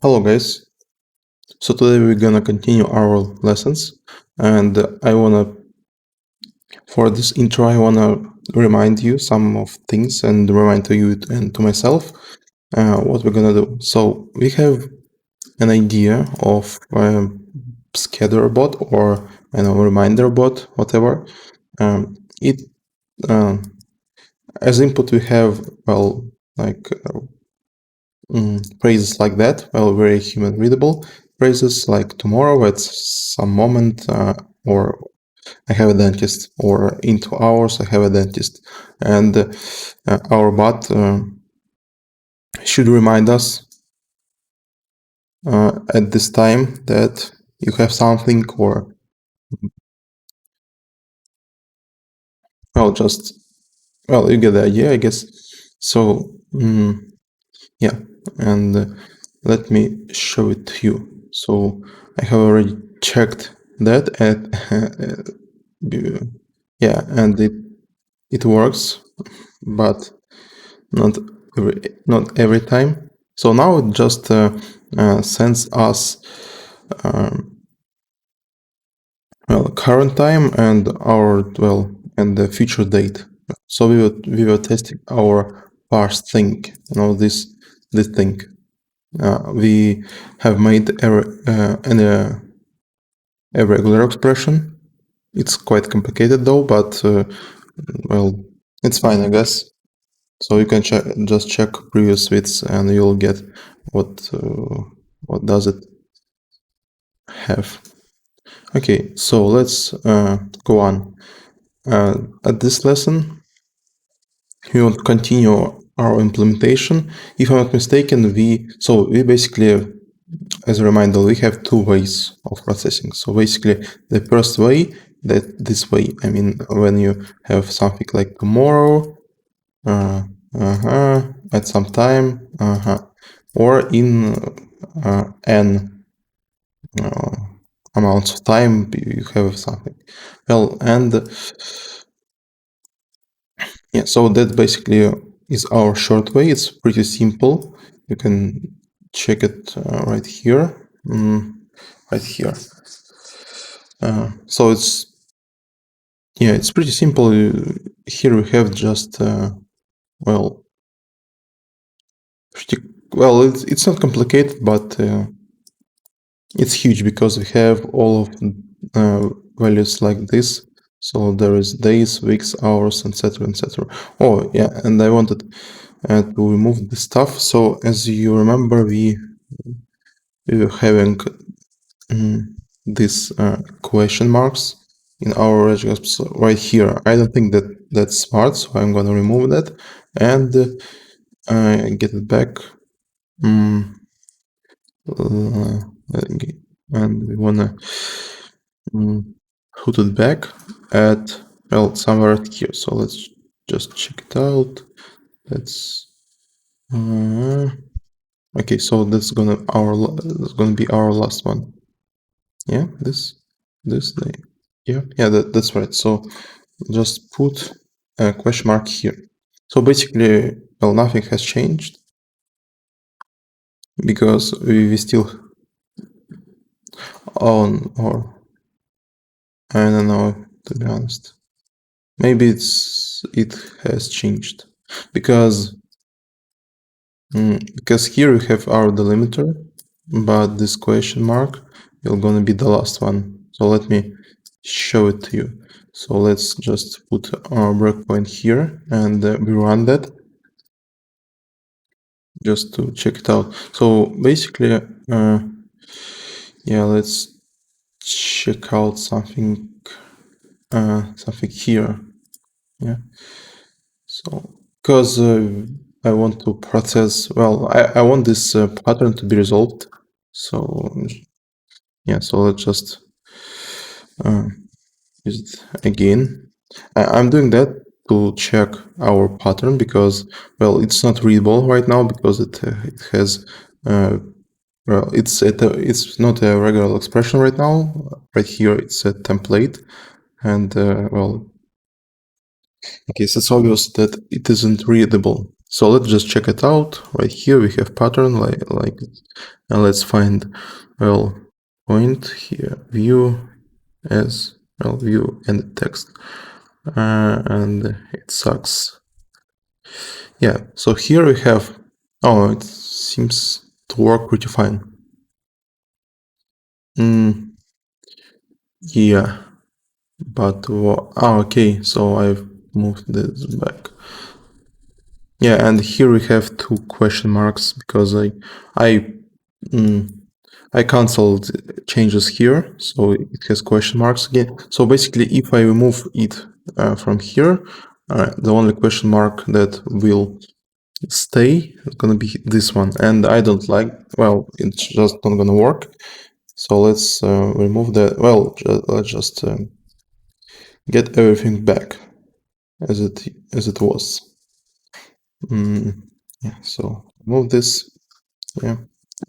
Hello guys, so today we're gonna continue our lessons, and for this intro I wanna remind you some of things and remind to you and to myself what we're gonna do. So we have an idea of scheduler bot or reminder bot, whatever. It as input we have phrases like that, very human readable phrases like tomorrow at some moment, or I have a dentist, or in 2 hours I have a dentist. And our bot should remind us at this time that you have something, or you get the idea, I guess. So yeah, and let me show it to you. So I have already checked that yeah, and it works, but not every time. So now it just sends us current time and and the future date. So we were testing our parse thing, this thing. We have made a regular expression. It's quite complicated though, but it's fine, I guess. So you can just check previous widths and you'll get what does it have. Okay, so let's go on. At this lesson, we want to continue our implementation. If I'm not mistaken, we basically, as a reminder, we have 2 ways of processing. So basically, the first way, this way, I mean, when you have something like tomorrow, at some time, or in n amounts of time you have something. Yeah, so that basically is our short way. It's pretty simple. You can check it right here. Right here. So it's pretty simple. Here we have just it's not complicated, but it's huge because we have all of values like this. So there is days, weeks, hours, etc., etc. Oh yeah, and I wanted to remove the stuff. So as you remember, we were having these question marks in our Regexp right here. I don't think that that's smart, so I'm gonna remove that and get it back. And we wanna put it back at somewhere here. So let's just check it out. Let's okay, so that's gonna be our last one. Yeah, this day. Yeah, that's right. So just put a question mark here. So basically, nothing has changed because we still on, or I don't know, to be honest. Maybe it has changed because here we have our delimiter, but this question mark is gonna be the last one. So let me show it to you. So let's just put our breakpoint here and we run that just to check it out. So basically, yeah, let's check out something here. Yeah. So because I want to process, I want this pattern to be resolved. So yeah, so let's just use it again. I'm doing that to check our pattern because, it's not readable right now because it has, it's not a regular expression right now. Right here, it's a template, and okay, so it's obvious that it isn't readable. So let's just check it out. Right here we have pattern like and let's find, well, point here, view as, well, view and text, and it sucks. Yeah, so here we have, oh, it seems to work pretty fine. Yeah, but okay, so I've moved this back. Yeah, and here we have 2 question marks because I canceled changes here, so it has question marks again. So basically, if I remove it from here, the only question mark that will stay is gonna be this one, and I don't like. Well, it's just not gonna work. So let's remove that. Well, let's just get everything back as it was. Yeah. So remove this. Yeah,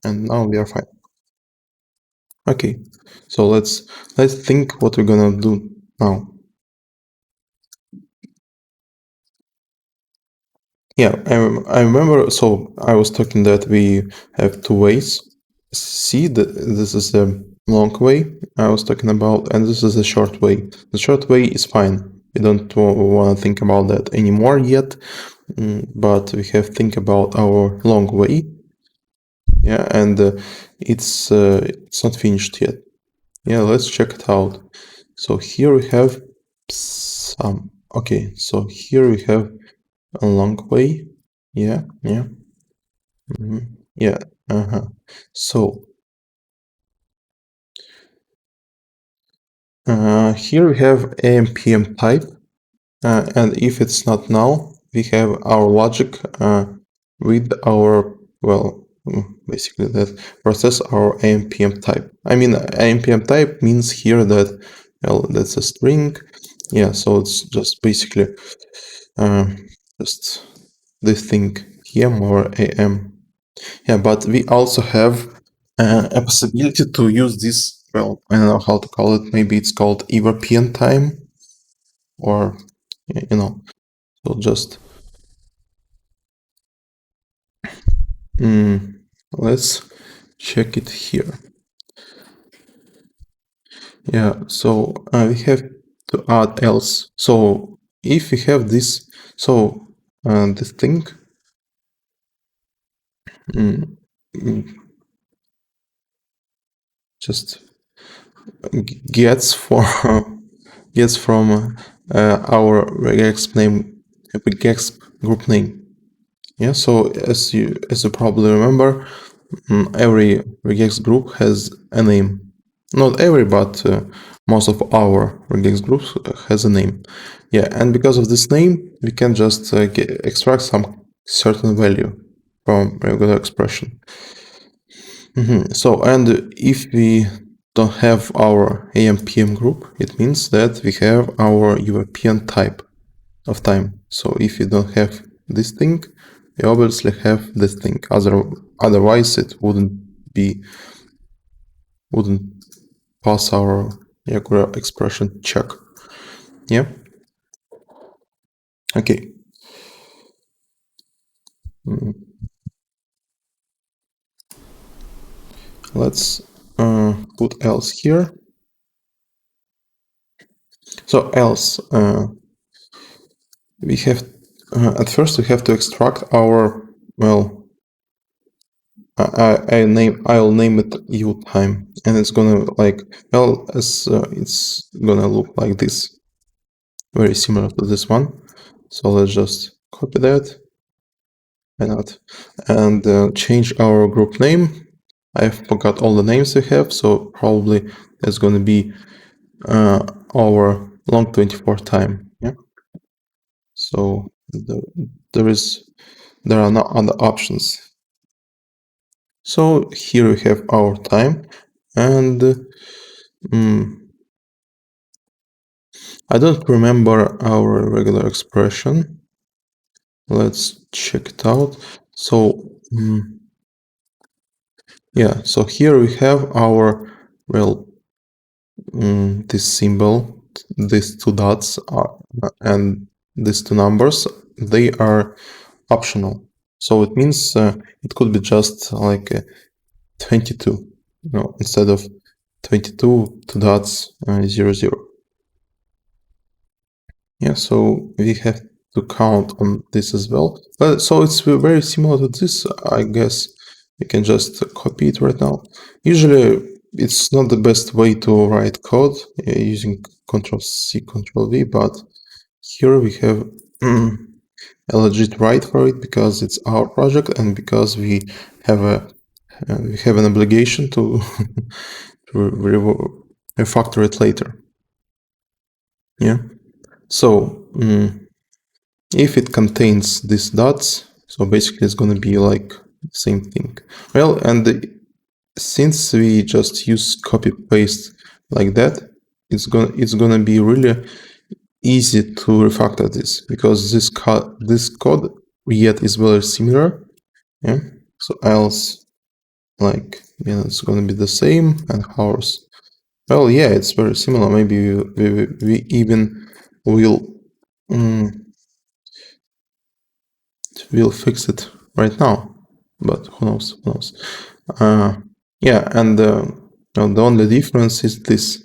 and now we are fine. Okay, so let's think what we're gonna do now. Yeah, I remember. So I was talking that we have 2 ways. See, this is the long way I was talking about, and this is the short way. The short way is fine. We don't want to think about that anymore yet, but we have to think about our long way. Yeah, and it's not finished yet. Yeah, let's check it out. So here we have some. Okay, so here we have a long way. Yeah. Yeah. So here we have AM/PM type, and if it's not null, we have our logic with our, well, basically that process our AM/PM type. I mean, AM/PM type means here that, well, that's a string. Yeah, so it's just basically just this thing, PM or AM. Yeah, but we also have a possibility to use this, well, I don't know how to call it, maybe it's called European time, or, so just, let's check it here. Yeah, so we have to add else. So if we have this, so this thing, just gets from our Regexp name, Regexp group name. Yeah, so as you probably remember, every Regex group has a name. Not every, but most of our Regex groups has a name. Yeah, and because of this name, we can just extract some certain value from regular expression. So, and if we don't have our AM/PM group, it means that we have our European type of time. So if you don't have this thing, you obviously have this thing. Otherwise, it wouldn't pass our regular expression check. Yeah. Okay. Let's put else here. So else, we have at first we have to extract our, well, I'll name it U time, and it's gonna like, well, as it's gonna look like this, very similar to this one. So let's just copy that. Why not? And change our group name. I forgot all the names we have, so probably it's gonna be our long24 time. Yeah. So there are no other options. So here we have our time, and I don't remember our regular expression. Let's check it out. So yeah, so here we have our, well, this symbol, these 2 dots and these 2 numbers. They are optional. So it means it could be just like 22, instead of 22 two dots 0 0. Yeah, so we have to count on this as well. But so it's very similar to this, I guess. You can just copy it right now. Usually it's not the best way to write code using Ctrl+C, Ctrl+V, but here we have a legit right for it because it's our project and because we have an obligation to refactor it later. Yeah. So if it contains these dots, so basically it's going to be like the same thing. Well, and since we just use copy paste like that, it's gonna be really easy to refactor this because this code yet is very similar. Yeah. So else, like, it's gonna be the same, and ours. Well, yeah, it's very similar. Maybe we even will we'll fix it right now, but who knows? Who knows? Yeah, and the only difference is this: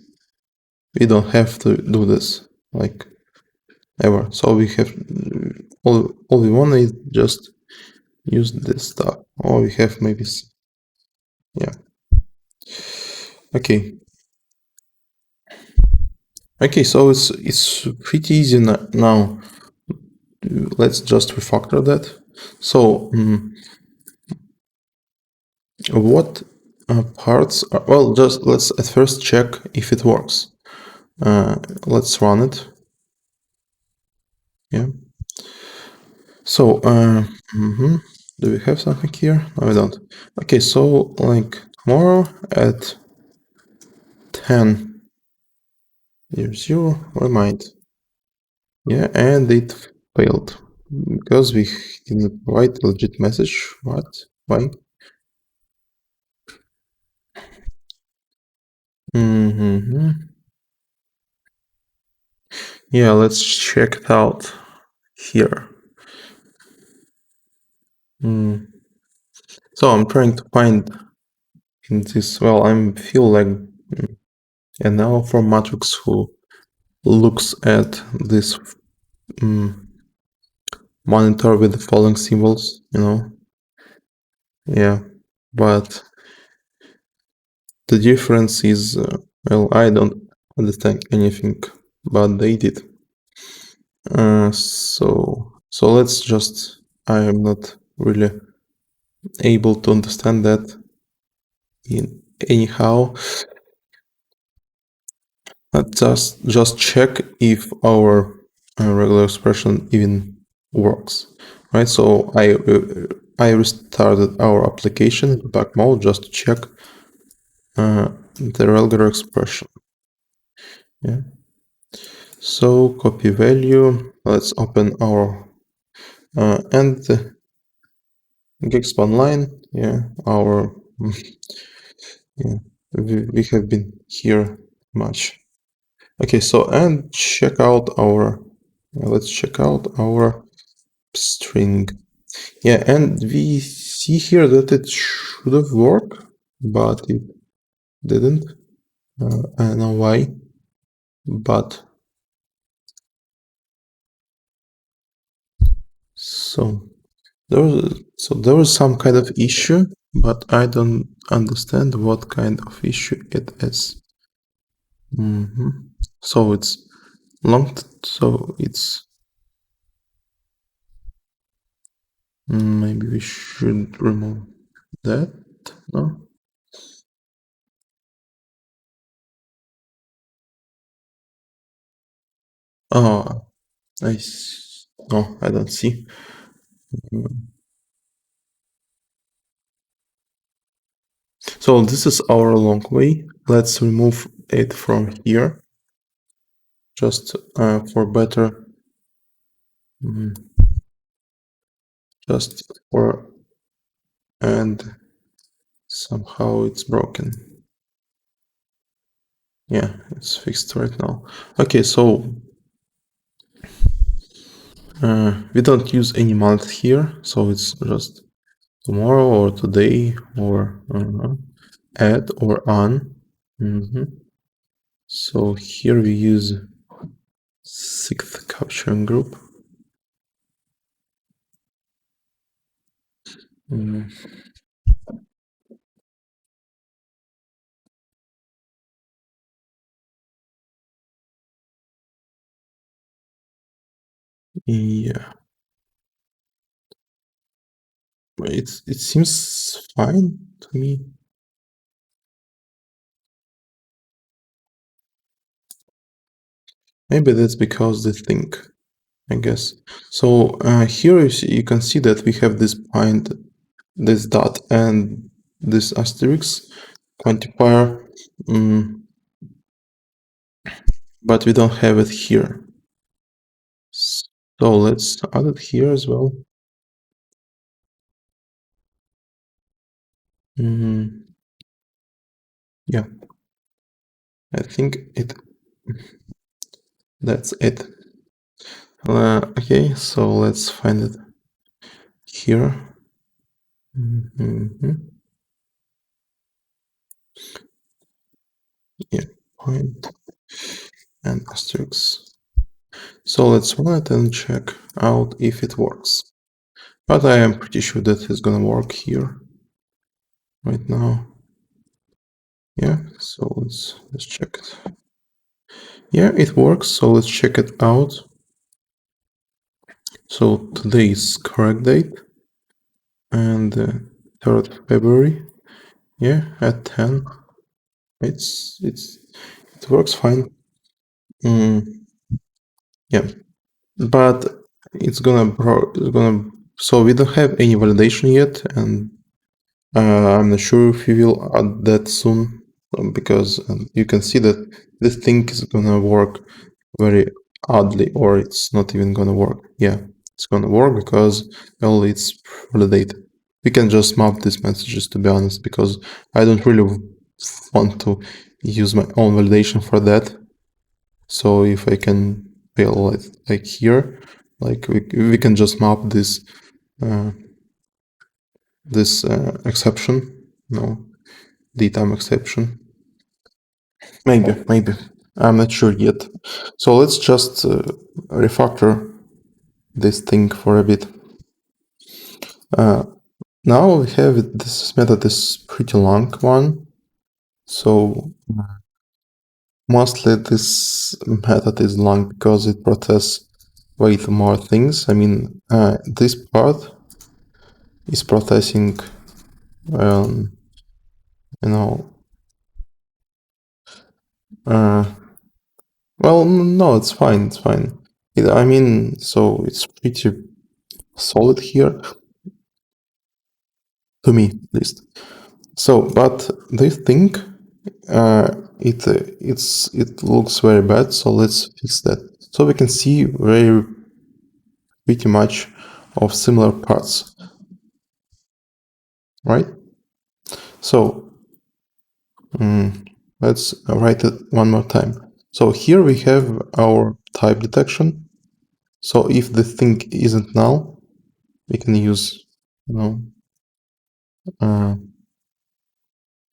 we don't have to do this like ever. So we have all we want is just use this stuff. Or we have maybe, yeah. Okay. Okay, so it's pretty easy now. Let's just refactor that. So what parts are, well, just let's at first check if it works. Let's run it. Yeah. So do we have something here? No, we don't. Okay, so like tomorrow at 10:00 we might. Yeah, and it failed because we didn't provide a legit message. What? Why? Yeah, let's check it out here. So I'm trying to find in this. Well, I feel like and now from Matrix who looks at this monitor with the following symbols, Yeah, but the difference is, well, I don't understand anything, but they did. So let's just, I am not really able to understand that anyhow. Let's just check if our regular expression even works, right? So I restarted our application in back mode just to check the regular expression. Yeah. So copy value. Let's open our and the Regexp online. Yeah, our yeah, we have been here much. Okay, so and check out our. Let's check out our string. Yeah, and we see here that it should have worked, but it didn't. I don't know why, but so there was some kind of issue, but I don't understand what kind of issue it is. So it's long, so it's maybe we should remove that. No. Oh, no, I don't see. So this is our long way. Let's remove it from here, just for better, just for, and somehow it's broken. Yeah, it's fixed right now. Okay, so We don't use any month here, so it's just tomorrow or today or add or on. So here we use 6th capturing group. Yeah, it seems fine to me. Maybe that's because they think, I guess. So here you can see that we have this point, this dot, and this asterisk quantifier, but we don't have it here. So let's add it here as well. Yeah, I think that's it. Okay, so let's find it here. Yeah, point and asterisk. So let's run it and check out if it works. But I am pretty sure that it's gonna work here right now. Yeah, so let's check it. Yeah, it works, so let's check it out. So today is correct date and 3rd February. Yeah, at 10. It works fine. Yeah, but it's gonna so we don't have any validation yet, and I'm not sure if we will add that soon, because you can see that this thing is gonna work very oddly, or it's not even gonna work. Yeah, it's gonna work because, well, it's validated. We can just map these messages, to be honest, because I don't really want to use my own validation for that. So if I can build like here, like we can just map this exception, no, daytime exception. Maybe, I'm not sure yet. So let's just refactor this thing for a bit. Now we have this method is pretty long one, so mostly this method is long because it processes way more things. I mean, this part is processing, you know, well, no, it's fine, it's fine. I mean, so it's pretty solid here, to me at least. So, but they think it looks very bad, so let's fix that. So we can see pretty much of similar parts, right? So let's write it one more time. So here we have our type detection. So if the thing isn't null, we can use,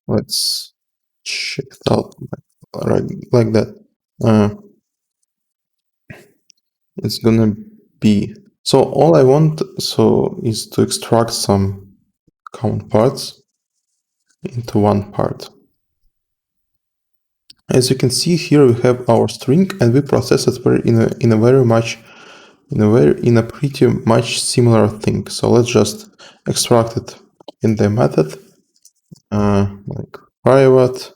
let's check it out like that. It's gonna be, so all I want is to extract some common parts into one part. As you can see here, we have our string, and we process it in a pretty much similar thing. So let's just extract it in the method, like private.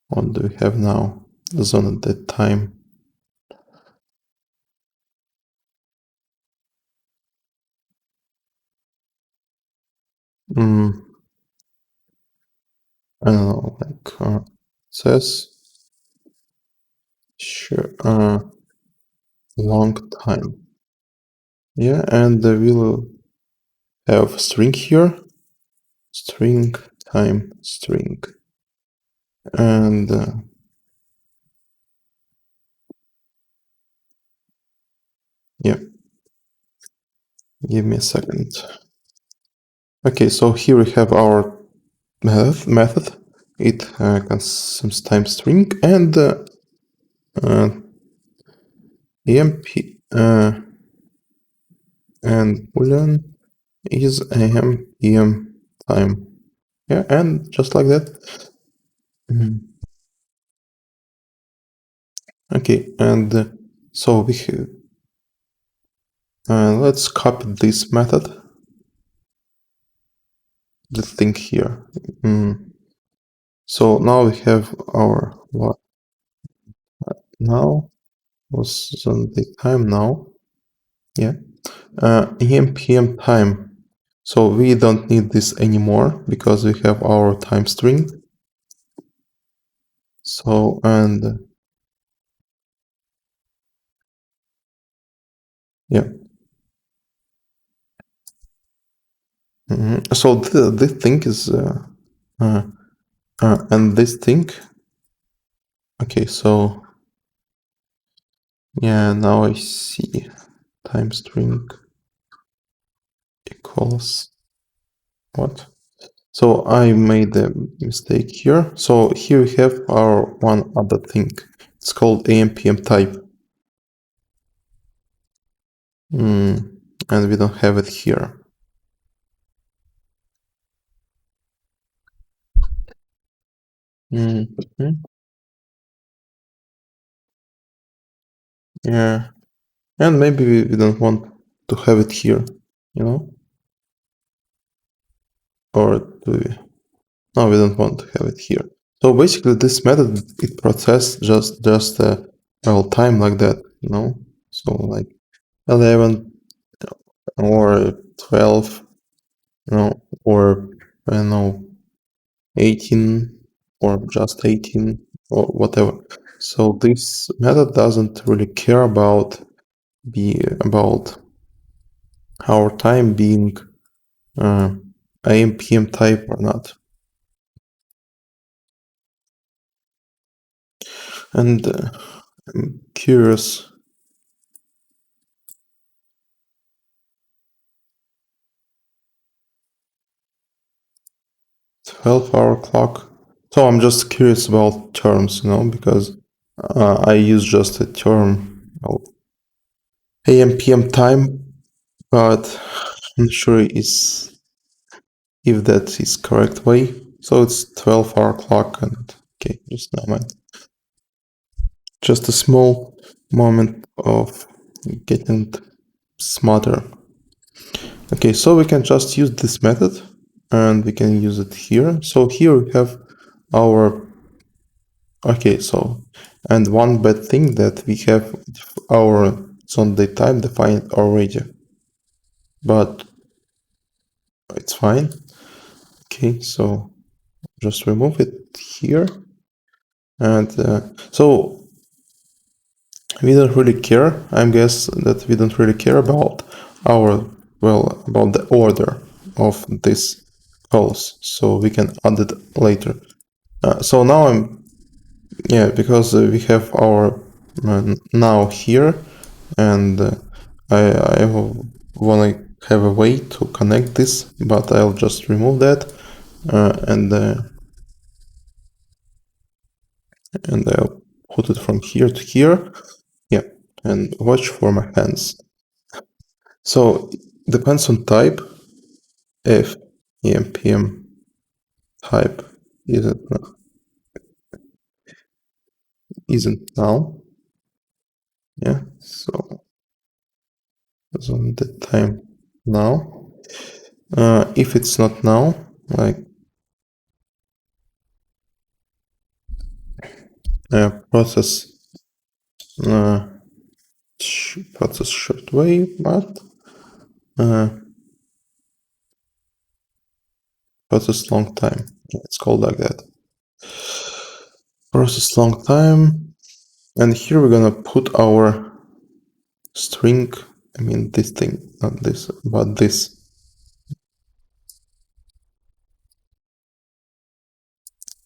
What do we have now? The zone at that time. I don't know, like says sure long time. Yeah, and we'll have string here, string time string, and Yeah, give me a second. Okay, so here we have our method. It consumes time string and emp and boolean is am pm time. Yeah, and just like that. Okay, and so we let's copy this method. The thing here. So now we have our what now was on the time now. Yeah. AM PM time. So we don't need this anymore because we have our time string. So and yeah. So this thing is and this thing. Okay, so yeah, now I see time string equals what? So I made a mistake here. So here we have our one other thing. It's called AMPM type. And we don't have it here. Yeah. And maybe we don't want to have it here, you know? Or do we? No, we don't want to have it here. So basically this method, it processes just well, time like that, you know? So like 11 or 12, you know, or I don't know, 18 or just 18 or whatever. So this method doesn't really care about our time being AM PM type or not. And I'm curious. 12-hour clock. So I'm just curious about terms, you know, because I use just a term AM PM time, but I'm not sure if that is correct way. So it's 12-hour clock and okay, just never mind. Just a small moment of getting smarter. Okay, so we can just use this method and we can use it here. So here we have our, okay, so, and one bad thing that we have our Sunday time defined already, but it's fine. Okay, so just remove it here. And so we don't really care. I guess that we don't really care about about the order of these calls. So we can add it later. So now because we have our now here, and I want to have a way to connect this, but I'll just remove that and I'll put it from here to here. Yeah, and watch for my hands. So depends on type. If EMPM type isn't null, yeah. So it's on the time now. If it's not null, like process short way, but process long time. It's called like that. Process long time, and here we're gonna put our string. I mean this thing, not this, but this.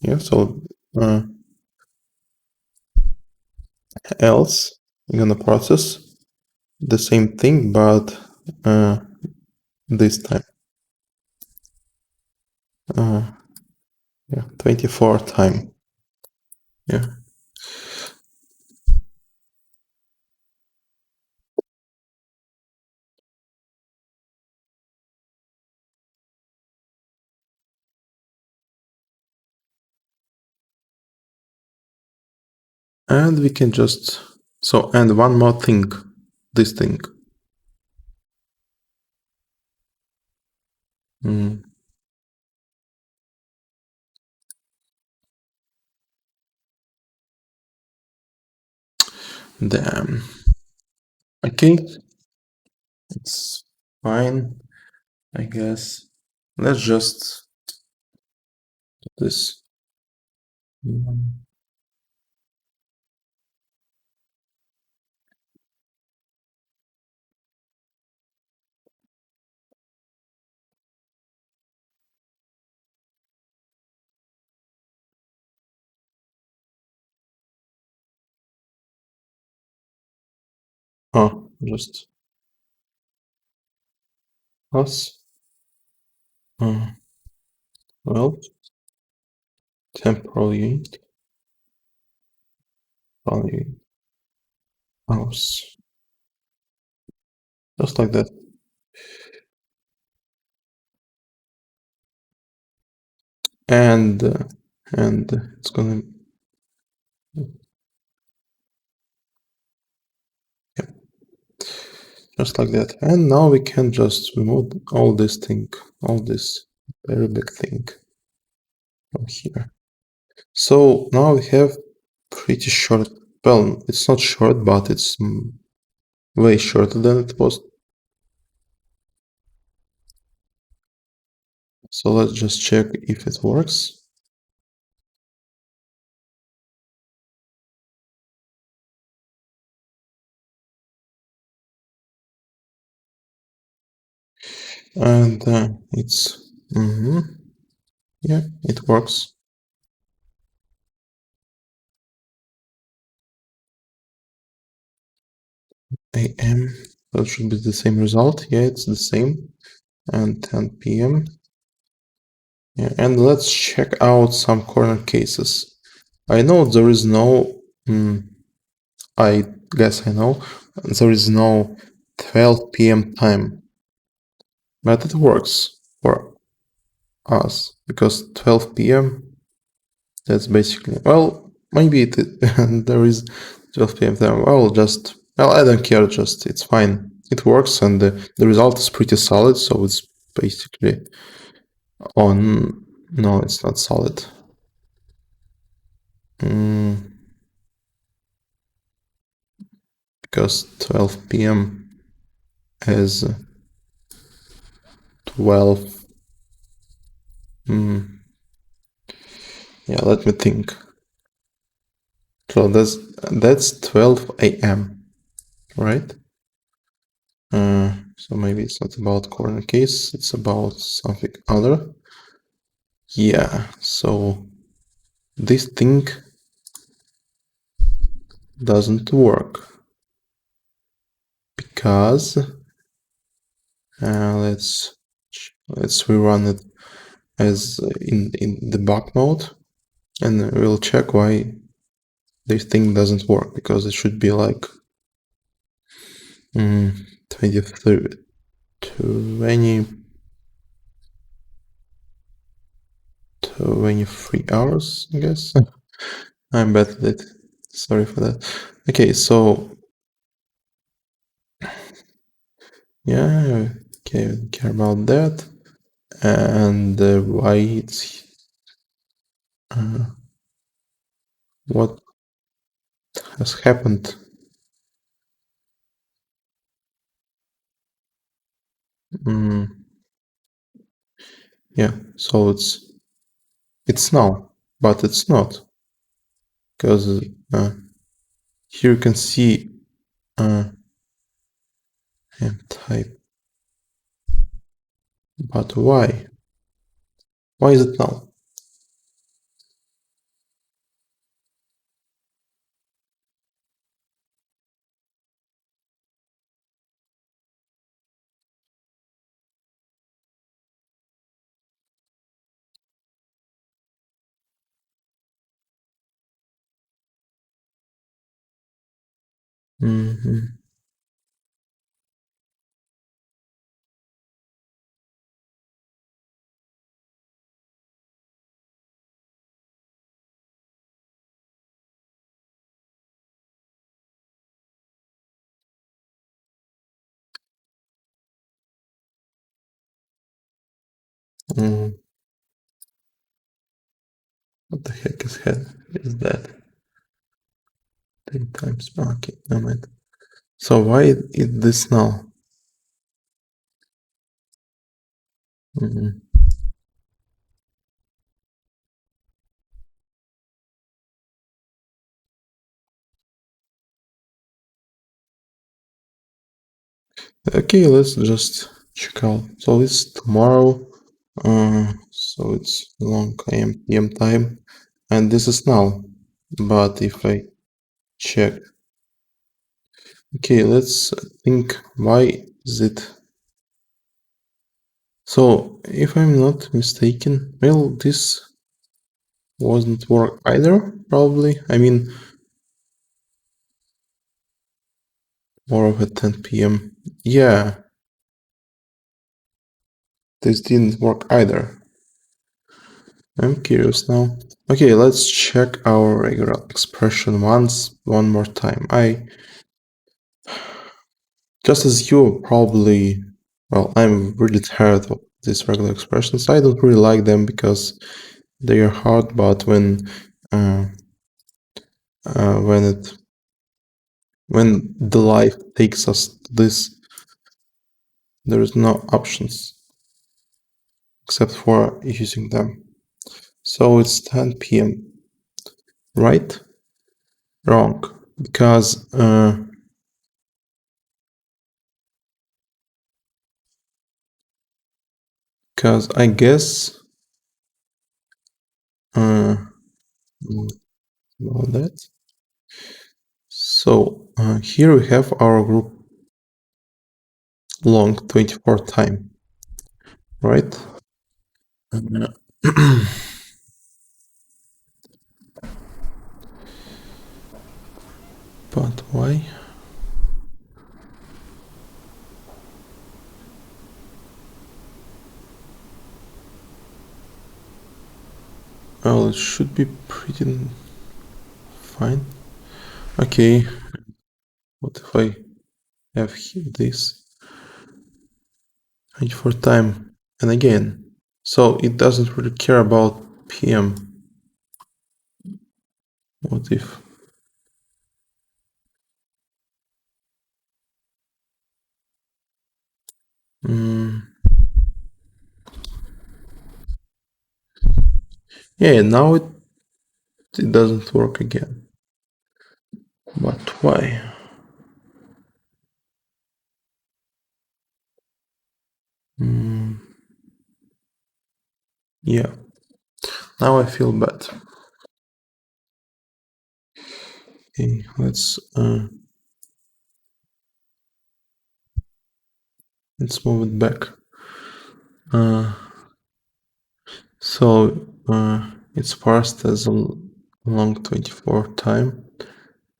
Yeah. So else we're gonna process the same thing, but this time. Yeah, 24 time. Yeah. And we can just, so, and one more thing, this thing. Damn. Okay, it's fine, I guess. Let's just do this. Oh, just us. Well, temporal unit, value, mouse, just like that. And it's gonna, yeah, just like that. And now we can just remove all this thing, all this very big thing from here. So now we have pretty short, well, it's not short, but it's way shorter than it was. So let's just check if it works. And it's, yeah, it works. AM, that should be the same result. Yeah, it's the same. And 10 p.m. Yeah, and let's check out some corner cases. I know there is no, I guess I know, there is no 12 p.m. time, but it works for us because 12 p.m. that's basically, well, maybe there is 12 p.m. time. Well, just, well, I don't care, just it's fine. It works and the result is pretty solid, so it's basically on, no, it's not solid. Because 12 p.m. is 12. Yeah, let me think. So that's 12 a.m., right? So maybe it's not about corner case, it's about something other. Yeah, so this thing doesn't work because let's rerun it as in debug mode, and we'll check why this thing doesn't work, because it should be like 23 hours, I guess. I'm bad at it. Sorry for that. Okay, so yeah, okay, I don't care about that. And why it's what has happened? Yeah, so it's now, but it's not, because here you can see and type. But why? Why is it now? Mm-hmm. Mm. What the heck is that? 10 times. Okay, no mind. So why is this now? Mm-hmm. Okay, let's just check out. So it's tomorrow. So it's long PM time, and this is now. But if I check, okay, let's think why is it. So if I'm not mistaken, well, this wasn't work either. Probably. I mean, more of a 10 p.m. Yeah, this didn't work either. I'm curious now. Okay, let's check our regular expression one more time. Just as you probably, well, I'm really tired of these regular expressions. I don't really like them because they are hard, but uh, when the life takes us to this, there is no options except for using them. So it's 10 p.m. Right? Wrong, because I guess all that. So here we have our group long 24 time, right? But why? Well, it should be pretty fine. Okay, what if I have here this 24 time and again? So it doesn't really care about PM. What if? Yeah, now it doesn't work again. But why? Yeah, now I feel bad. Okay, let's move it back. So it's parsed as a long 24 time.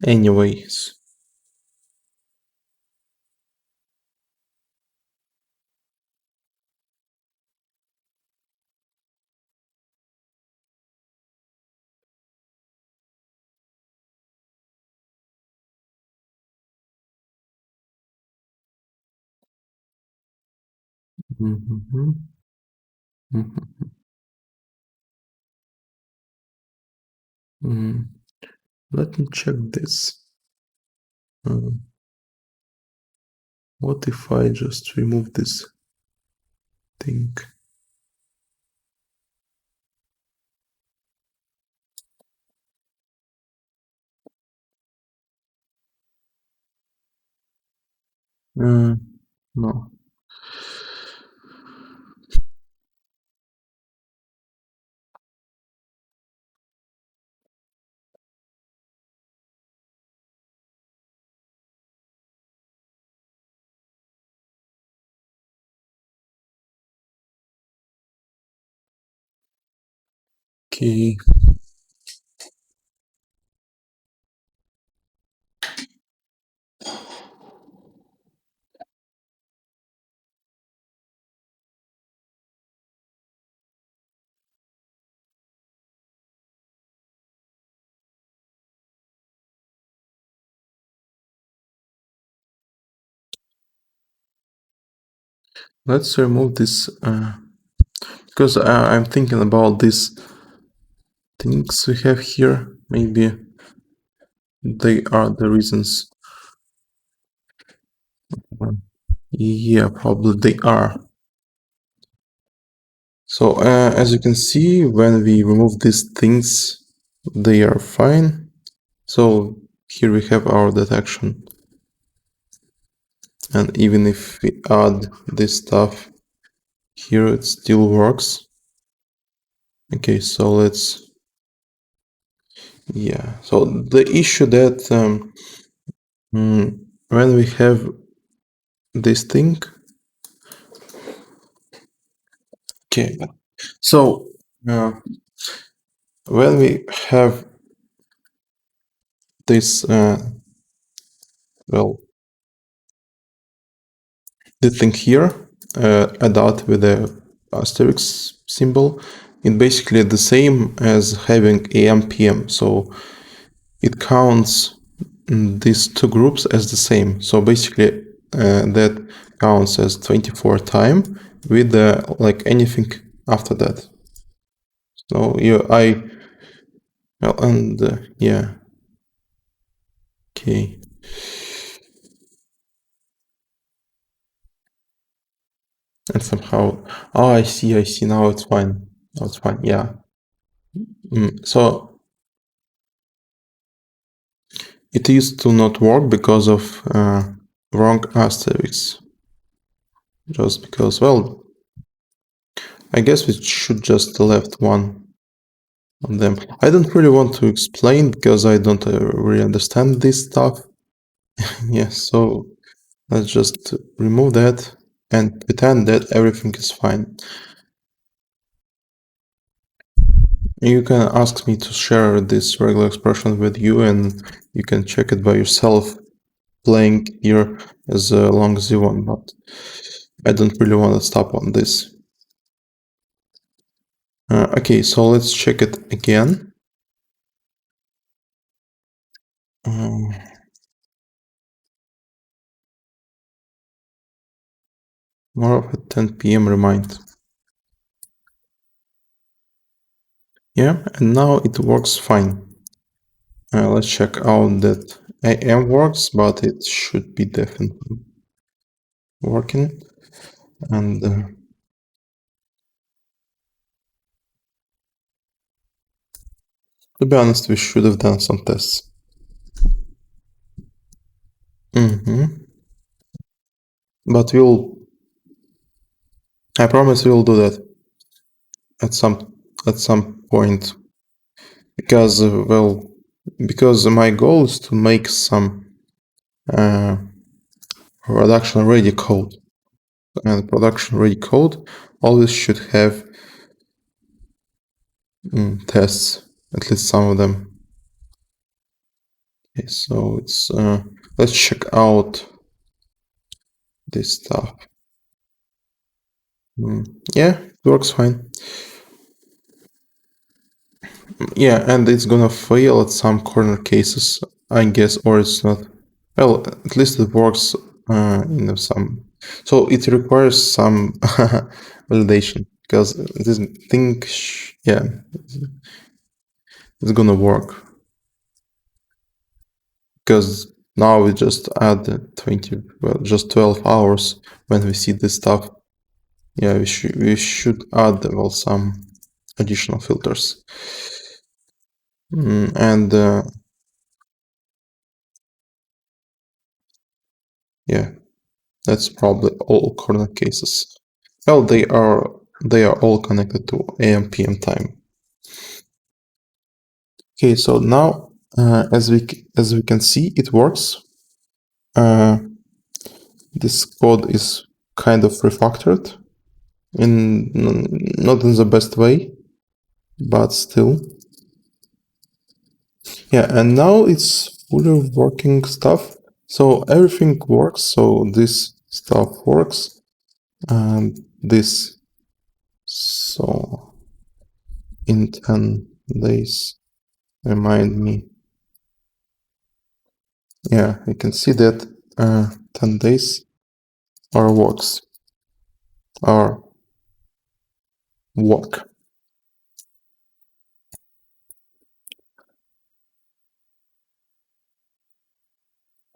Anyways. Mm-hmm. Mm-hmm. Mm. Let me check this. What if I just remove this thing? No. Okay. Let's remove this because I'm thinking about these things we have here. Maybe they are the reasons. Yeah, probably they are. So as you can see, when we remove these things, they are fine. So here we have our detection. And even if we add this stuff here, it still works. Okay, so let's, yeah. So the issue that when we have this thing, okay, so when we have this, well, the thing here, a dot with a asterisk symbol, it's basically the same as having AM PM. So it counts these two groups as the same. So basically that counts as 24 time with like anything after that. So well, and yeah, okay. And somehow, oh, I see, now it's fine. Now it's fine, yeah. So it used to not work because of wrong asterisks. Just because, well, I guess we should just left one of them. I don't really want to explain because I don't really understand this stuff. Yeah, so let's just remove that and pretend that everything is fine. You can ask me to share this regular expression with you and you can check it by yourself, playing here as long as you want, but I don't really want to stop on this. Okay, so let's check it again. More of a 10 p.m. remind. Yeah, and now it works fine. Let's check out that AM works, but it should be definitely working. And to be honest, we should have done some tests. But I promise we'll do that at some point. Because, well, because my goal is to make some production ready code. And production ready code always should have tests, at least some of them. Okay, so it's let's check out this stuff. Yeah, it works fine. Yeah, and it's gonna fail at some corner cases, I guess, or it's not. Well, at least it works in some. So it requires some validation because this thing, yeah, it's gonna work. Because now we just add 20, well, just 12 hours when we see this stuff. Yeah, we should add, well, some additional filters. And yeah, that's probably all corner cases. Well, they are all connected to AM PM time. Okay, so now as we can see, it works. This code is kind of refactored in not in the best way, but still. Yeah, and now it's fully working stuff. So everything works. So this stuff works, and this. So in 10 days, remind me. Yeah, you can see that 10 days our works. our work.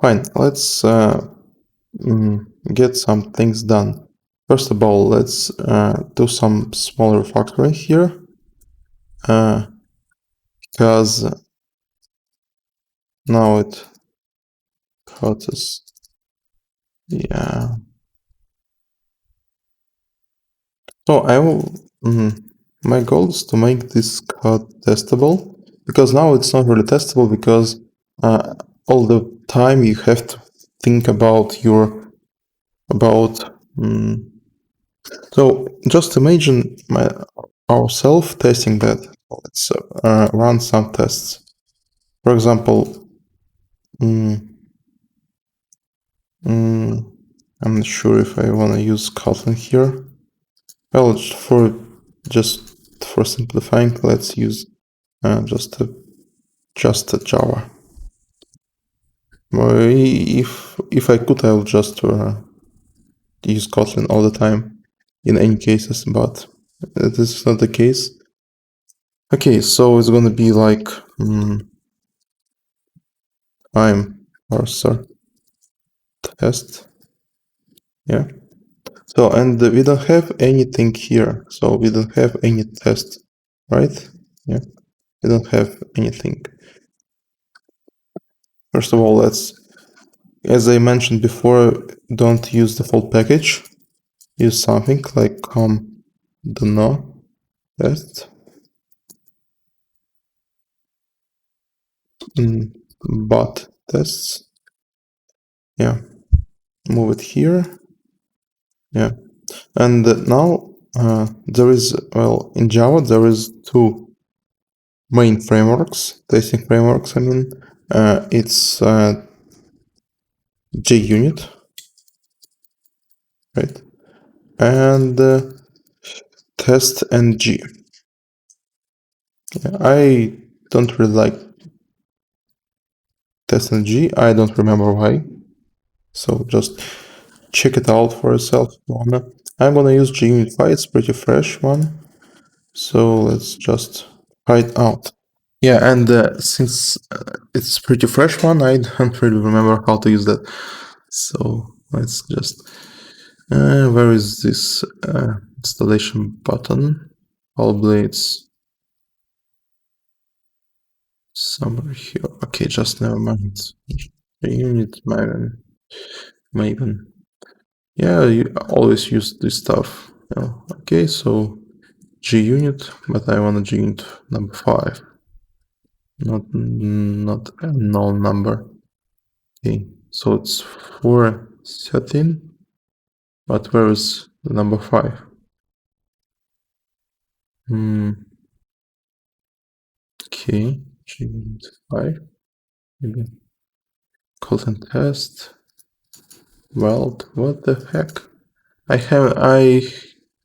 Fine, let's get some things done. First of all, let's do some small refactoring here, because now it hurts us. Yeah. So I will. My goal is to make this code testable, because now it's not really testable, because all the time you have to think about so just imagine ourselves testing that. Let's run some tests. For example, I'm not sure if I want to use Kotlin here. Well, just for simplifying, let's use just a Java. If I could, I would just use Kotlin all the time in any cases, but this is not the case. Okay, so it's gonna be like I'm parser test. Yeah. So, and we don't have anything here. So we don't have any test, right? Yeah. We don't have anything. First of all, as I mentioned before, don't use the default package. Use something like do test bot tests. Yeah. Move it here. Yeah. And now there is, well, in Java, there is two main frameworks, testing frameworks, I mean. It's JUnit, right? And testng. Yeah, I don't really like testng. I don't remember why. So just check it out for yourself. I'm gonna use JUnit 5. It's pretty fresh one. So let's just try it out. Yeah, and since it's pretty fresh one, I don't really remember how to use that. So let's just, where is this installation button? Probably it's somewhere here. Okay, just never mind. Unit Maven. Yeah, you always use this stuff. Okay, so JUnit, but I want a JUnit number 5. Not a null number. Okay, so it's 413, but where is the number 5? Okay, JUnit 5, maybe Kotlin test. Well, what the heck? I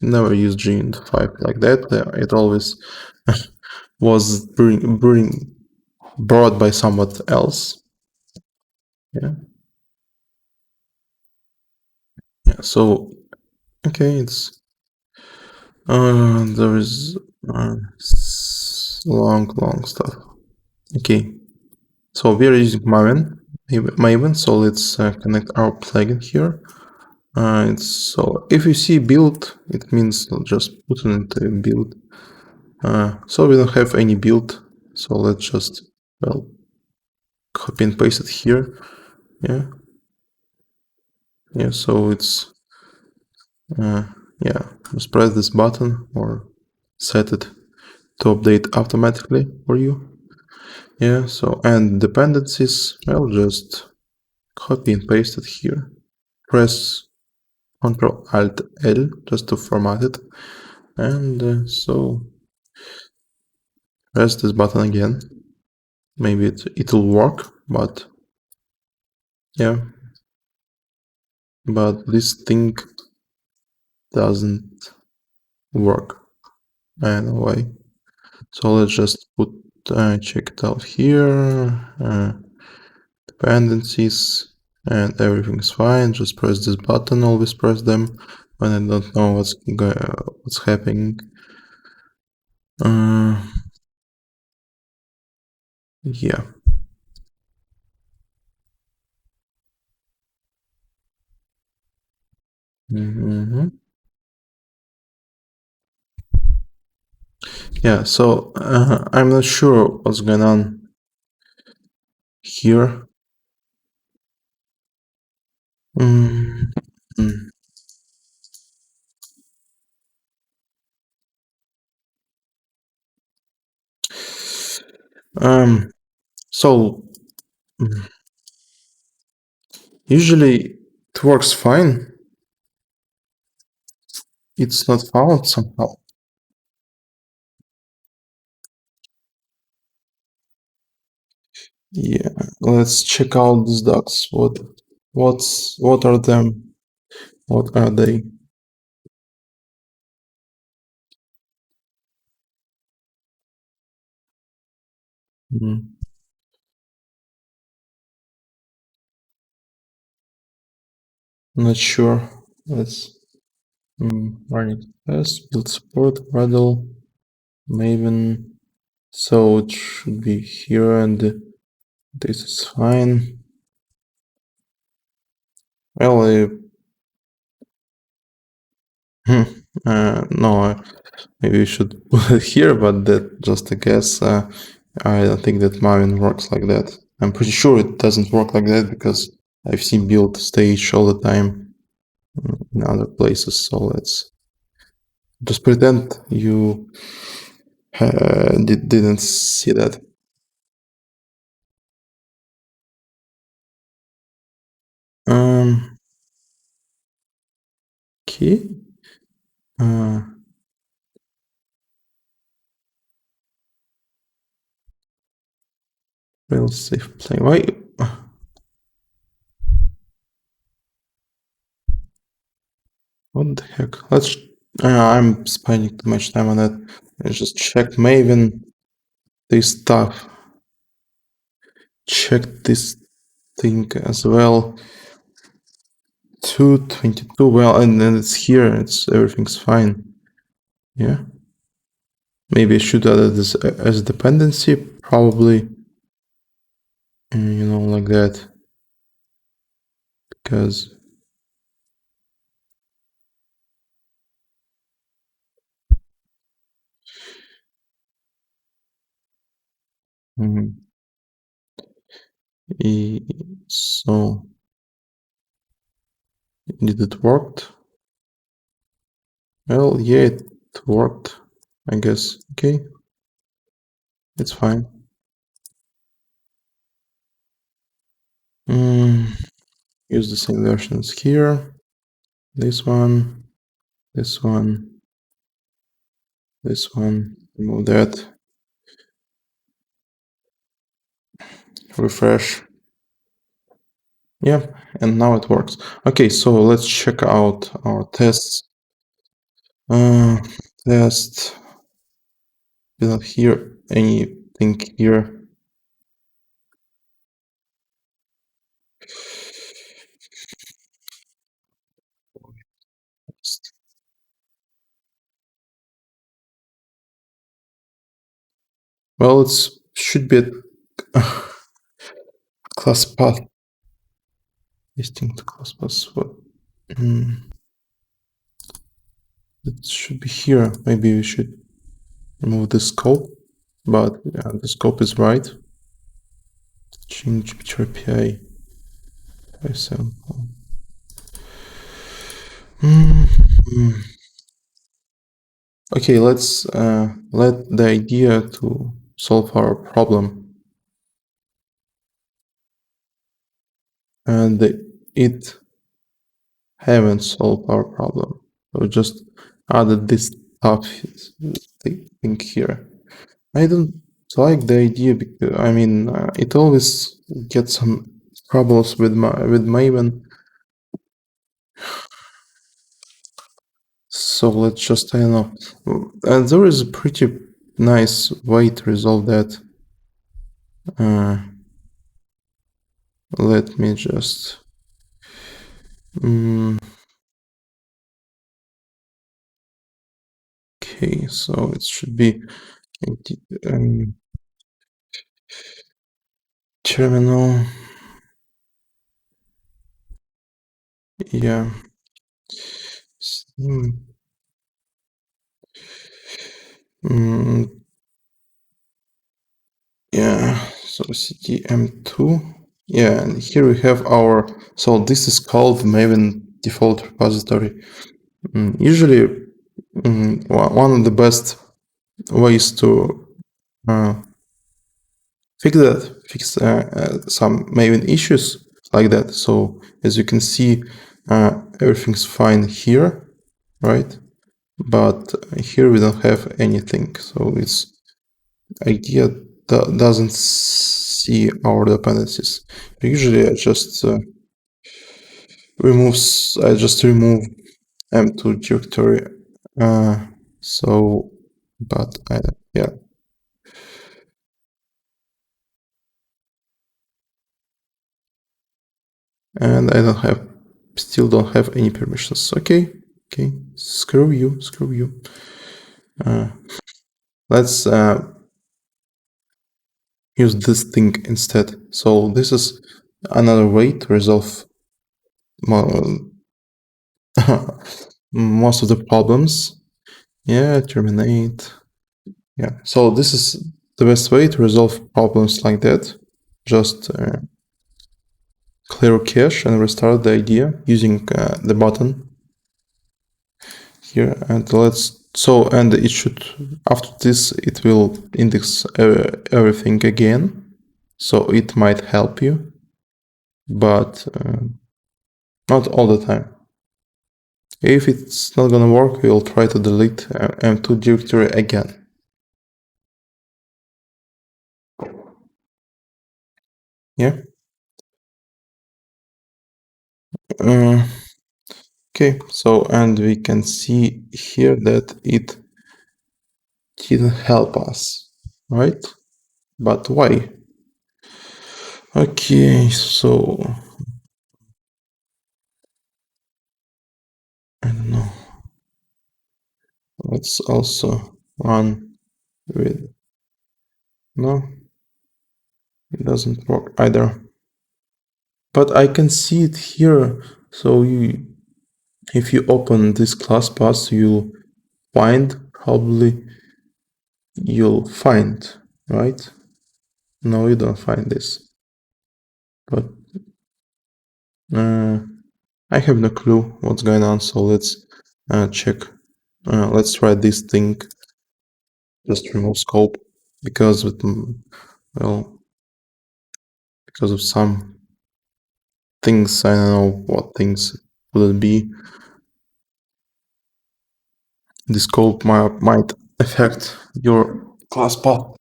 never used JUnit 5 like that. It always was brought by someone else. Yeah. Yeah. So okay, it's there is long stuff. Okay. So we are using Maven. So let's connect our plugin here. So if you see build, it means just put it into build. So we don't have any build. So let's just, well, copy and paste it here. Yeah. Yeah. So it's, yeah, just press this button or set it to update automatically for you. Yeah. So, and dependencies, well, just copy and paste it here. Press Ctrl-Alt-L just to format it. And so press this button again. Maybe it'll work, but yeah. But this thing doesn't work. I don't know why. So let's just put check it out here. Dependencies, and everything's fine. Just press this button, always press them. when I don't know what's happening. Yeah. Yeah, so I'm not sure what's going on here. Mm, mm. So usually it works fine. It's not found somehow. Yeah, let's check out these docs. What are them? What are they? Mm, not sure. Let's run it test, build support, Gradle, Maven. So it should be here and this is fine. Well, no, maybe we should put it here, but that's just a guess. I don't think that Maven works like that. I'm pretty sure it doesn't work like that because I've seen build stage all the time in other places. So let's just pretend you didn't see that. Okay. Real safe play. Why? What the heck? Let's. I'm spending too much time on that. Let's just check Maven. This stuff. Check this thing as well. 222. Well, and then it's here. It's everything's fine. Yeah. Maybe I should add this as a dependency. Probably. Like that. Because. So. Did it work? Well, yeah, it worked. I guess. Okay. It's fine. Use the same versions here. This one, this one, this one. Remove that. Refresh. Yeah, and now it works. Okay, so let's check out our tests. Test. We don't hear anything here. Well, it should be a class path. Distinct class path. It should be here. Maybe we should remove the scope, but yeah, the scope is right. Change picture API by sample. Okay, let's let the idea to solve our problem, and it haven't solved our problem. So just added this stuff thing here. I don't like the idea because I mean it always gets some troubles with Maven. So let's just, I don't know. And there is a pretty nice way to resolve that. Let me just Okay, so it should be terminal. Yeah. Yeah, so ctm2. Yeah, and here we have our, so this is called Maven default repository. Usually, one of the best ways to fix some Maven issues like that. So as you can see, everything's fine here, right? But here we don't have anything. So it's IDEA doesn't see our dependencies. Usually I just remove m2 directory. So, but yeah. And I still don't have any permissions. Okay, screw you. Let's use this thing instead. So this is another way to resolve most of the problems. Yeah, terminate. Yeah, so this is the best way to resolve problems like that. Just clear cache and restart the IDEA using the button here. And and it should, after this, it will index everything again. So it might help you, but not all the time. If it's not gonna work, we'll try to delete m2 directory again. Yeah. Okay, so and we can see here that it didn't help us, right? But why? Okay, so I don't know. Let's also run with, no, it doesn't work either. But I can see it here. So if you open this class path, you'll find, right? No, you don't find this. But I have no clue what's going on, so let's check. Let's try this thing. Just remove scope because because of some things. I don't know what things would it be. The scope might affect your class path.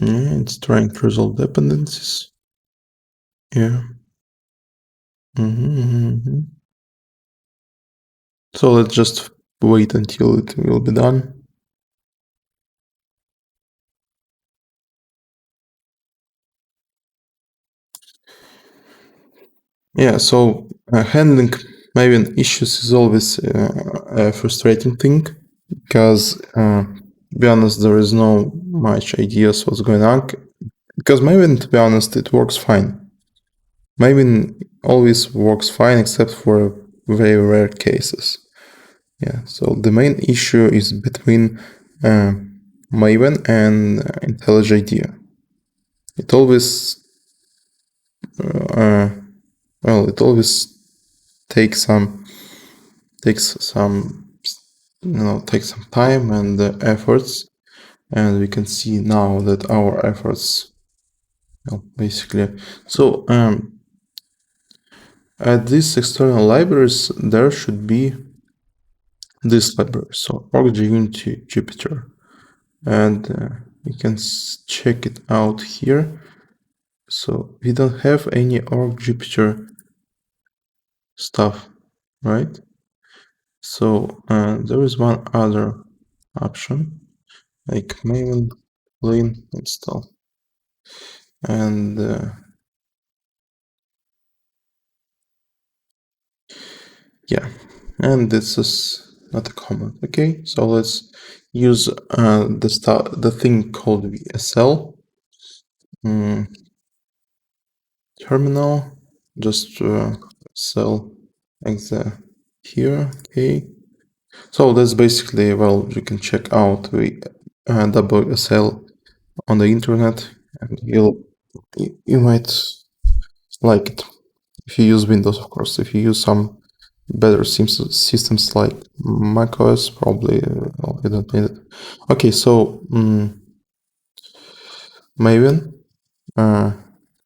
Yeah, it's trying to resolve dependencies. Yeah. So let's just wait until it will be done. Yeah, so handling Maven issues is always a frustrating thing because, to be honest, there is no much ideas what's going on. Because Maven, to be honest, it works fine. Maven always works fine except for very rare cases. Yeah, so the main issue is between Maven and Intellij IDEA. It always it always takes some time and efforts, and we can see now that our efforts, basically. So at these external libraries there should be this library, so org unity Jupyter, and we can check it out here. So we don't have any org Jupyter stuff, right? So there is one other option, like Maven plain install, and Yeah, and this is not a comment. Okay, so let's use the thing called VSL terminal. Just sell exe here. Okay, so that's basically, well, you can check out the WSL on the internet, and you might like it if you use Windows, of course. If you use some better systems like macOS, probably you don't need it. Okay, so Maven,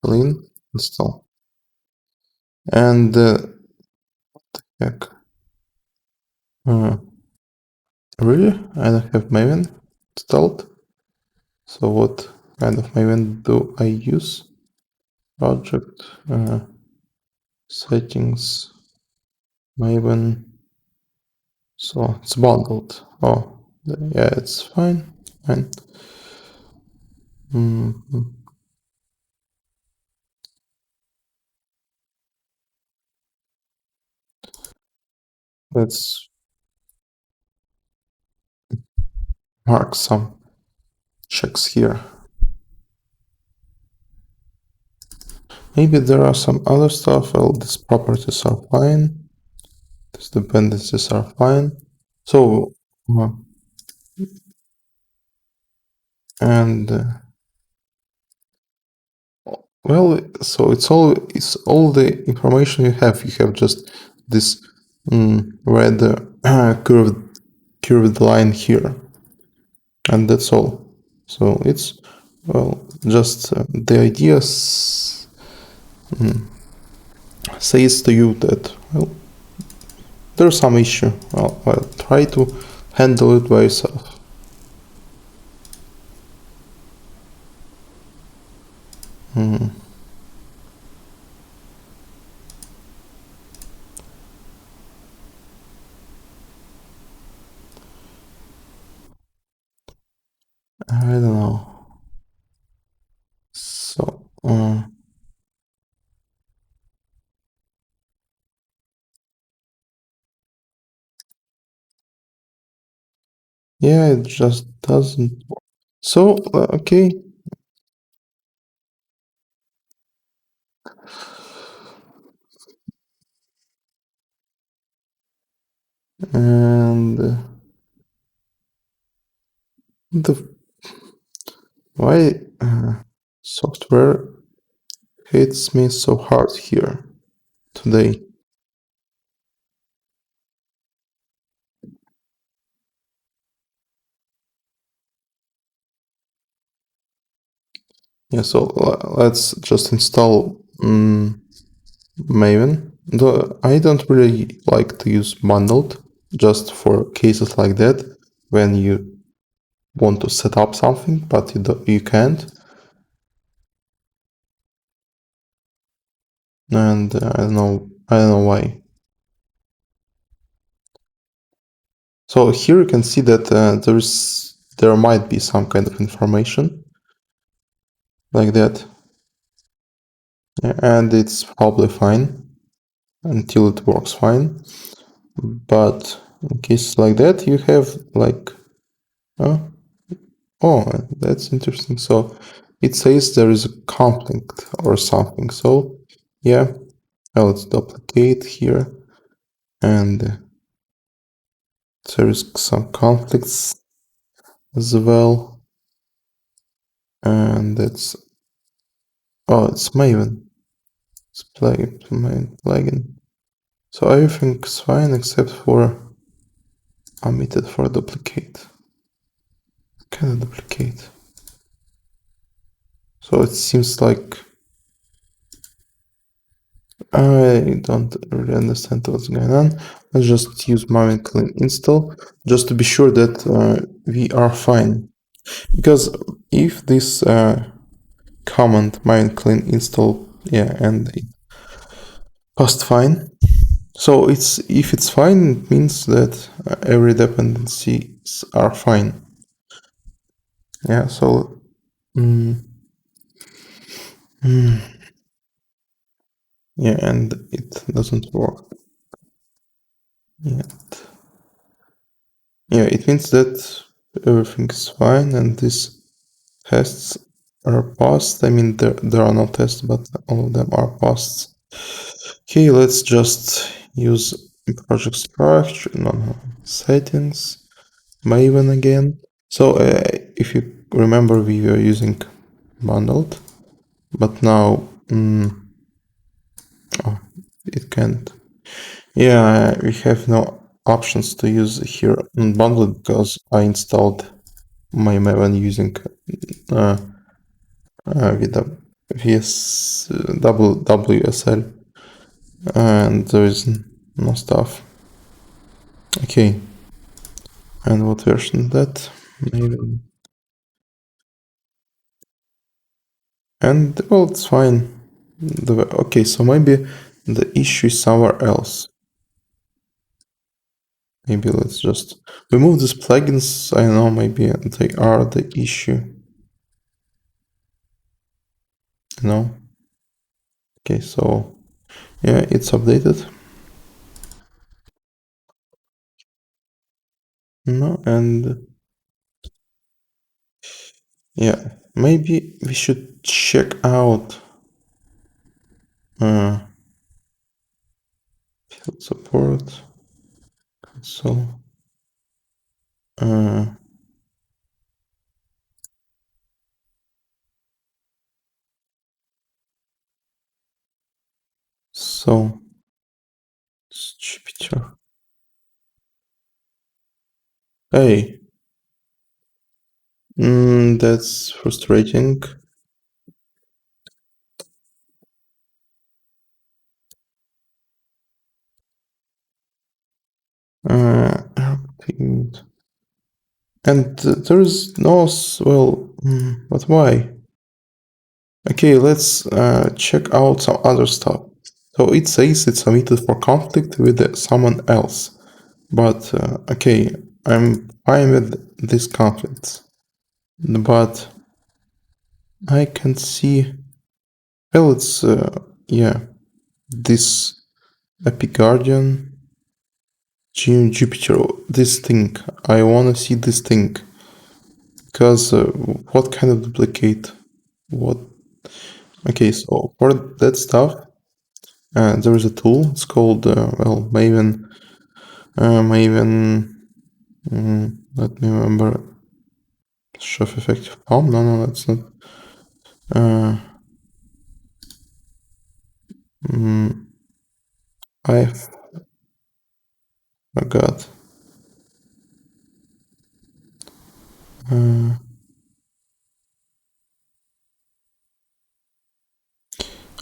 clean install, and heck, really, I don't have Maven installed. So what kind of Maven do I use? Project settings, Maven. So it's bundled. Oh, yeah, it's fine. Fine. Let's mark some checks here. Maybe there are some other stuff. Well, these properties are fine. These dependencies are fine. So, and well, so it's all the information you have. You have just this red curved line here, and that's all. So it's, well, just the idea says to you that, well, there's some issue. Well, try to handle it by yourself. I don't know. So, yeah, it just doesn't work. So, okay. And why software hits me so hard here today? Yeah, so let's just install Maven. I don't really like to use bundled, just for cases like that, when you want to set up something, but you can't. And I don't know why. So here you can see that there might be some kind of information like that, and it's probably fine until it works fine. But in cases like that, you have like, oh, that's interesting. So it says there is a conflict or something. So yeah, let's duplicate here, and there is some conflicts as well. And that's, oh, it's Maven. It's plugin. So everything's fine except for omitted for duplicate. Can I duplicate? So it seems like I don't really understand what's going on. Let's just use Maven clean install just to be sure that we are fine. Because if this command Maven clean install, yeah, and it passed fine. So if it's fine, it means that every dependencies are fine. Yeah, so yeah, and it doesn't work. yet. Yeah, it means that everything is fine and these tests are passed. I mean, there are no tests, but all of them are passed. Okay, let's just use project structure, no, settings, Maven again. So if you remember, we were using bundled, but now it can't. Yeah, we have no options to use here unbundled because I installed my Maven using with the double WSL, and there is no stuff. Okay, and what version is that? Maven. And well, it's fine. Okay, so maybe the issue is somewhere else. Maybe let's just remove these plugins. I don't know, maybe they are the issue. No. Okay, so yeah, it's updated. No, and yeah, maybe we should check out field support console. So it's Jupyter. Hey, that's frustrating. And there is no, well, but why? Okay, let's check out some other stuff. So it says it's submitted for conflict with someone else. But okay, I'm fine with these conflicts. But I can see, well, it's, yeah, this Epic Guardian, Jupyter, this thing. I want to see this thing. Because what kind of duplicate? What? Okay, so for that stuff, there is a tool. It's called, well, Maven. Maven. Let me remember. Chef effective palm? No, that's not. I forgot.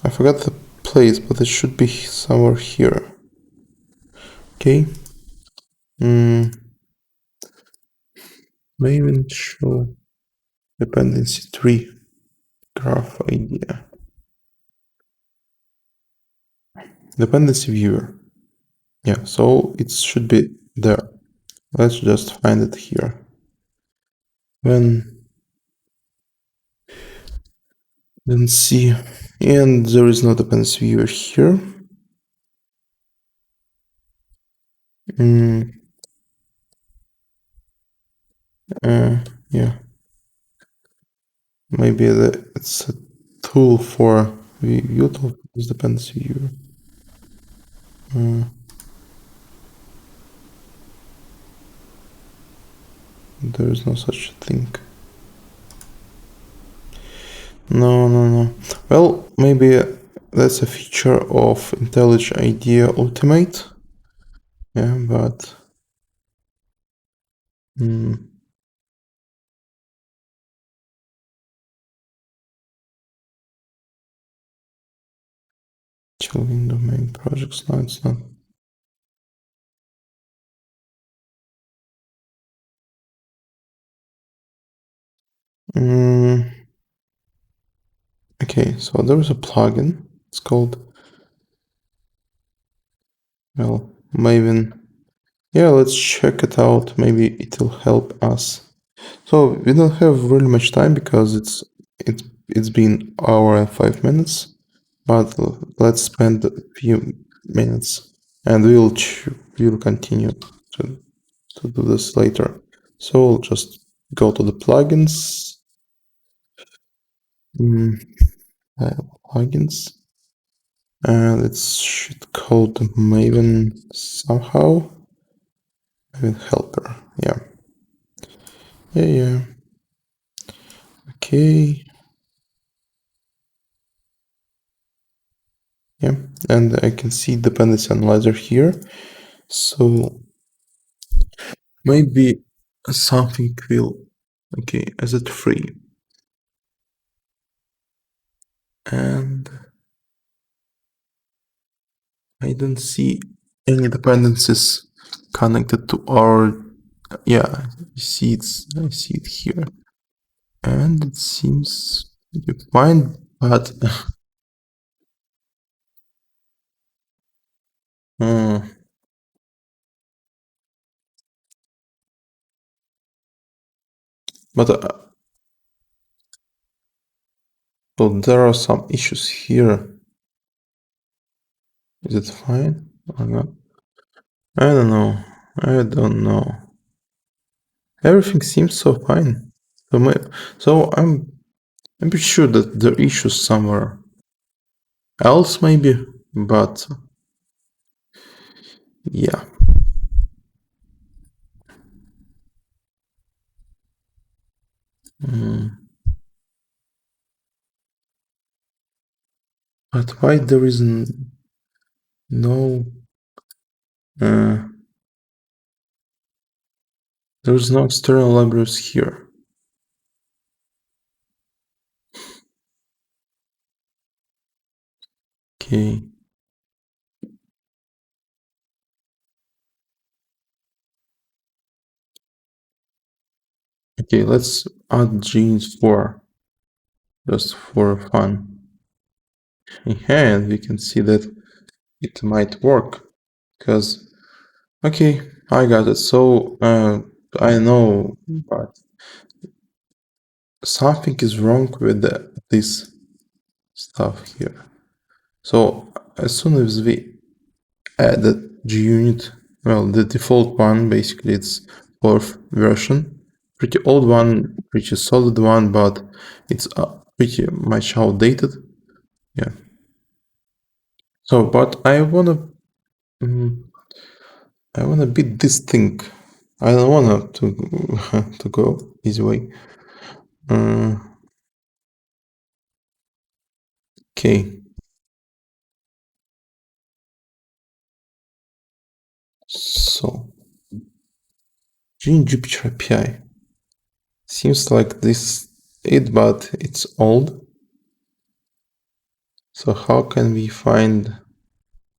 I forgot the place, but it should be somewhere here. Okay. Maven show dependency tree graph idea. Dependency viewer. Yeah, so it should be there. Let's just find it here. Then see, and there is no dependency viewer here. Yeah, maybe it's a tool for view tool is dependency viewer. There is no such thing. No. Well, maybe that's a feature of Intellij IDEA Ultimate. Yeah, but chill window main projects. No, it's not. Okay, so there is a plugin. It's called, well, Maven. Yeah, let's check it out. Maybe it will help us. So we don't have really much time because it's been hour and 5 minutes, but let's spend a few minutes and we'll we'll continue to do this later. So we'll just go to the plugins. Plugins. And it should code Maven somehow. Maven helper. Yeah. Yeah. Okay. Yeah. And I can see dependency analyzer here. So maybe something will. Okay. Is it free? And I don't see any dependencies connected to our. Yeah. I see it here. And it seems fine, but but well, there are some issues here. Is it fine or not? I don't know. I don't know. Everything seems so fine. So I'm pretty sure that there are issues somewhere else maybe, but yeah. But why there is no there's no external libraries here. Okay. Okay, let's add genes for just for fun. And we can see that it might work because okay, I got it. So I know, but something is wrong with this stuff here. So as soon as we add the GUnit, well, the default one basically it's fourth version, pretty old one, pretty solid one, but it's pretty much outdated. Yeah. So, but I wanna beat this thing. I don't wanna to go easy way. Okay. So, Jupyter API. Seems like this it, but it's old. So how can we find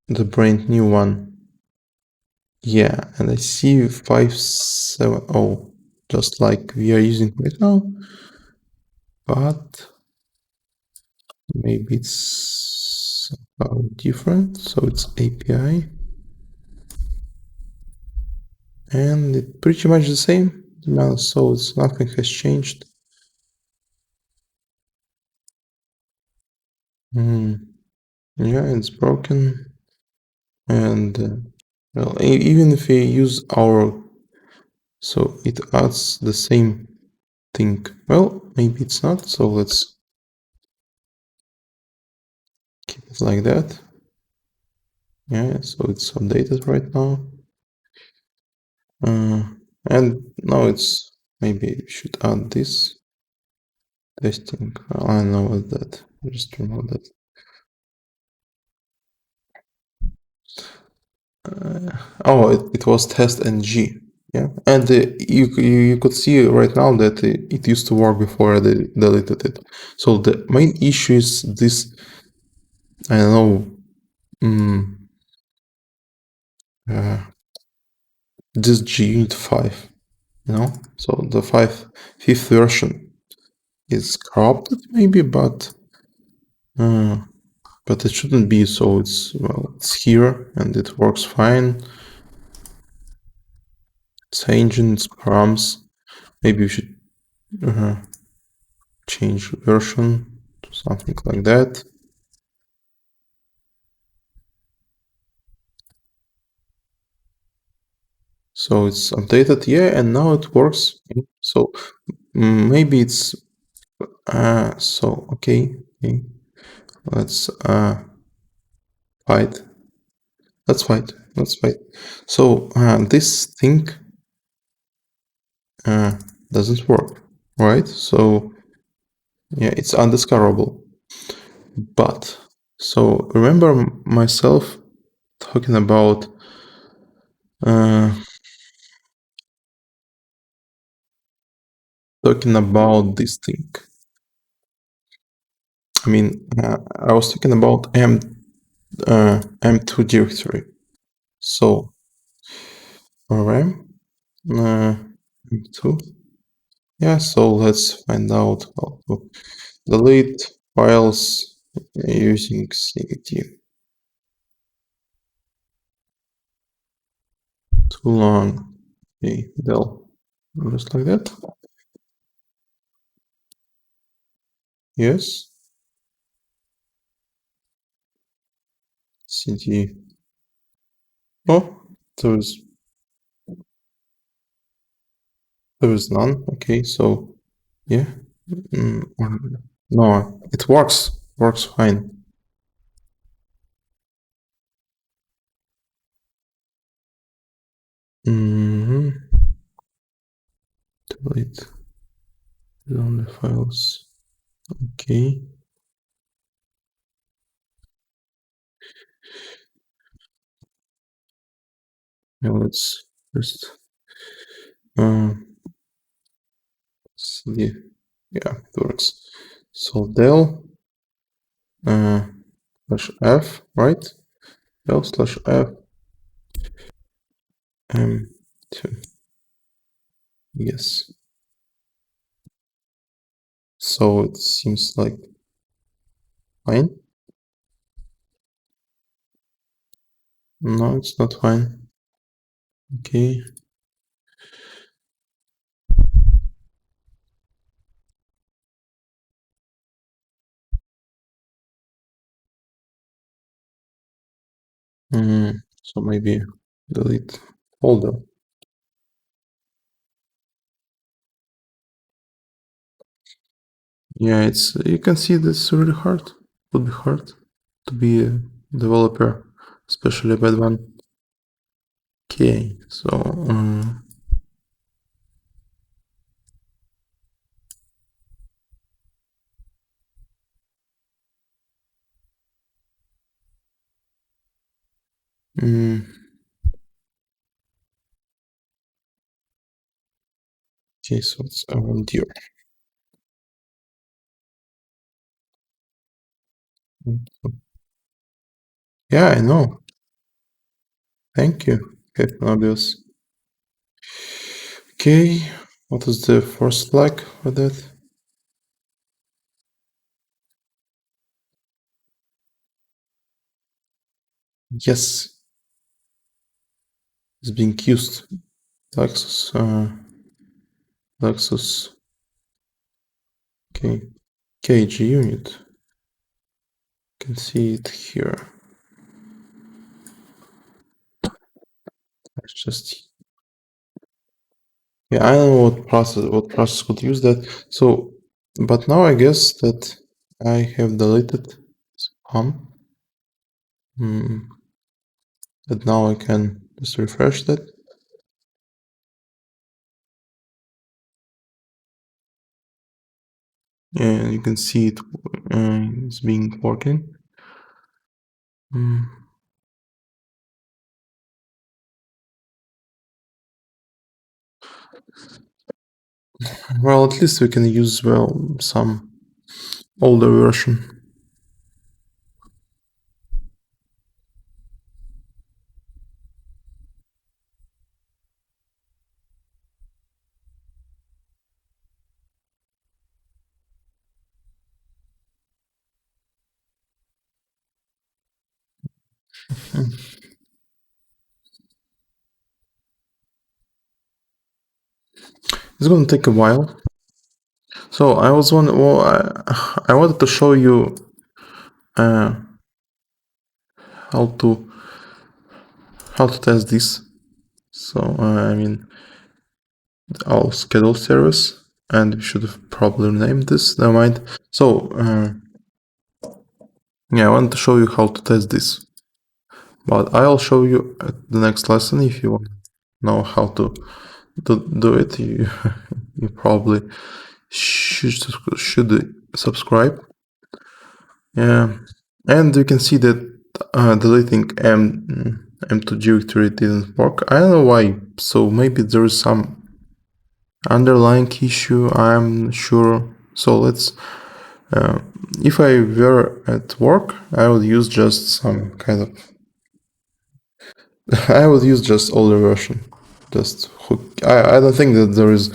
the brand new one? Yeah, and I see 570, just like we are using right now, but maybe it's different. So it's API, and it's pretty much the same. So it's nothing has changed. Yeah, it's broken, and well, even if we use our, so it adds the same thing. Well, maybe it's not. So let's keep it like that. Yeah, so it's updated right now. And now it's maybe we should add this testing. Well, I know what that. Just remove that. Oh, it was test ng. Yeah, and you could see right now that it used to work before I deleted it. So the main issue is this. I don't know. This GUnit 5, you know. So the fifth version is corrupted maybe, but it shouldn't be. So it's here and it works fine. It's engine, it's params. Maybe we should change version to something like that. So it's updated, yeah, and now it works. So maybe it's so okay. Let's fight. Let's fight. Let's fight. So this thing doesn't work, right? So yeah, it's undiscoverable. But so remember myself talking about this thing. I mean, I was talking about M2 directory. So RM M2. Yeah, so let's find out how to delete files using cd. Too long. Okay, del. Just like that. Yes. cd. Oh, there is none. Okay, so yeah. No, it works. Works fine. Delete on the files. Okay. Now let's just see. Yeah, it works. So del /f, right? Del /f m2. Yes. So it seems like fine. No, it's not fine. Okay. So maybe delete folder. Yeah, it's you can see this really hard. It would be hard to be a developer, especially a bad one. Okay, so okay, so it's around here. Yeah, I know. Thank you, Captain Obvious. Okay, what is the first flag for that? Yes, it's being used. Lexus, Lexus. Okay, KG unit. You can see it here. It's just yeah, I know what process could use that. So, but now I guess that I have deleted spam. And now I can just refresh that. And you can see it is being working. Well, at least we can use some older version. It's gonna take a while. So I was wondering, well, I wanted to show you how to test this. So I mean our schedule service, and we should have probably named this. Never mind. So yeah, I want to show you how to test this, but I'll show you at the next lesson. If you want to know how to do it, you you probably should subscribe. Yeah, and you can see that deleting M2 directory didn't work. I don't know why. So maybe there is some underlying issue. I'm sure. So let's. If I were at work, I would use just some kind of. I would use just older version. Just hook. I don't think that there is.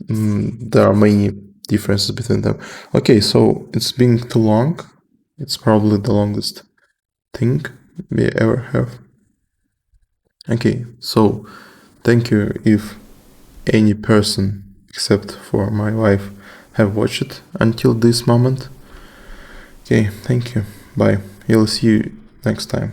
There are many differences between them. Okay, so it's being too long. It's probably the longest thing we ever have. Okay, so thank you if any person except for my wife have watched it until this moment. Okay, thank you. Bye. We'll see you next time.